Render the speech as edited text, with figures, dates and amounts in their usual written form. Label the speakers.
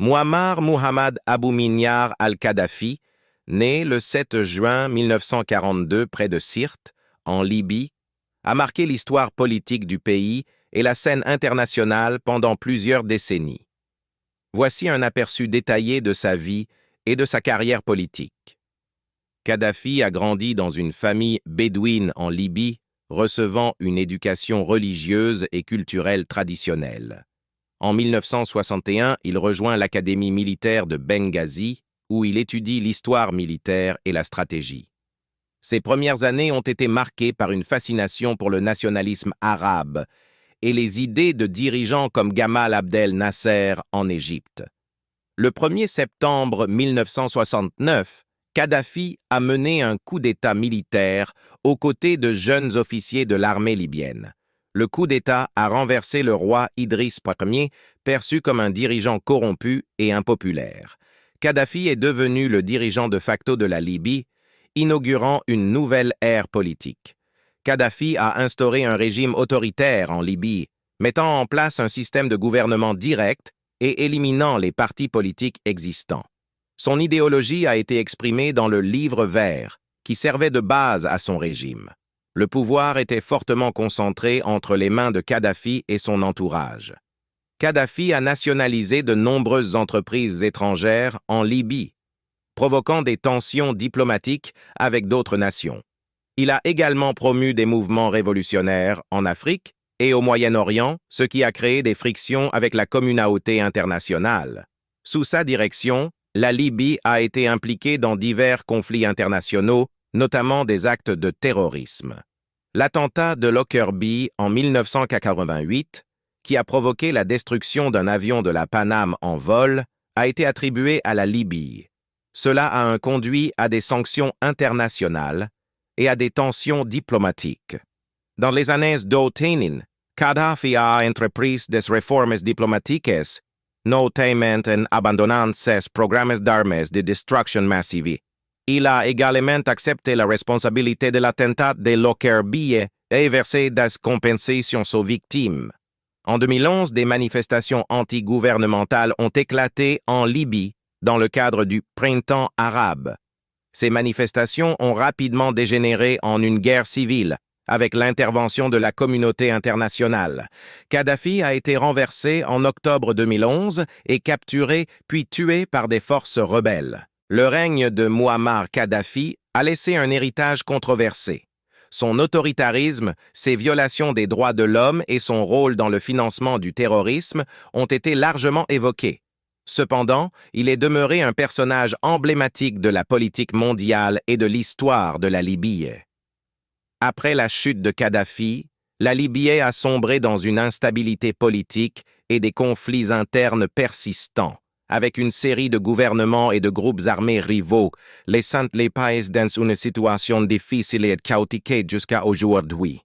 Speaker 1: Muammar Muhammad Abu Minyar al-Kadhafi, né le 7 juin 1942 près de Sirte, en Libye, a marqué l'histoire politique du pays et la scène internationale pendant plusieurs décennies. Voici un aperçu détaillé de sa vie et de sa carrière politique. Kadhafi a grandi dans une famille bédouine en Libye, recevant une éducation religieuse et culturelle traditionnelle. En 1961, il rejoint l'Académie militaire de Benghazi, où il étudie l'histoire militaire et la stratégie. Ses premières années ont été marquées par une fascination pour le nationalisme arabe et les idées de dirigeants comme Gamal Abdel Nasser en Égypte. Le 1er septembre 1969, Kadhafi a mené un coup d'État militaire aux côtés de jeunes officiers de l'armée libyenne. Le coup d'État a renversé le roi Idriss Ier, perçu comme un dirigeant corrompu et impopulaire. Kadhafi est devenu le dirigeant de facto de la Libye, inaugurant une nouvelle ère politique. Kadhafi a instauré un régime autoritaire en Libye, mettant en place un système de gouvernement direct et éliminant les partis politiques existants. Son idéologie a été exprimée dans le Livre vert, qui servait de base à son régime. Le pouvoir était fortement concentré entre les mains de Kadhafi et son entourage. Kadhafi a nationalisé de nombreuses entreprises étrangères en Libye, provoquant des tensions diplomatiques avec d'autres nations. Il a également promu des mouvements révolutionnaires en Afrique et au Moyen-Orient, ce qui a créé des frictions avec la communauté internationale. Sous sa direction, la Libye a été impliquée dans divers conflits internationaux, notamment des actes de terrorisme. L'attentat de Lockerbie en 1988, qui a provoqué la destruction d'un avion de la Paname en vol, a été attribué à la Libye. Cela a conduit à des sanctions internationales et à des tensions diplomatiques. Dans les années d'Otainin, Kadhafi a entrepris des réformes diplomatiques, notamment en abandonnant ses programmes d'armes de destruction massive. Il a également accepté la responsabilité de l'attentat de Lockerbie et versé des compensations aux victimes. En 2011, des manifestations anti-gouvernementales ont éclaté en Libye dans le cadre du Printemps arabe. Ces manifestations ont rapidement dégénéré en une guerre civile, avec l'intervention de la communauté internationale. Kadhafi a été renversé en octobre 2011 et capturé puis tué par des forces rebelles. Le règne de Muammar Kadhafi a laissé un héritage controversé. Son autoritarisme, ses violations des droits de l'homme et son rôle dans le financement du terrorisme ont été largement évoqués. Cependant, il est demeuré un personnage emblématique de la politique mondiale et de l'histoire de la Libye. Après la chute de Kadhafi, la Libye a sombré dans une instabilité politique et des conflits internes persistants, avec une série de gouvernements et de groupes armés rivaux, laissant les pays dans une situation difficile et chaotique jusqu'à aujourd'hui.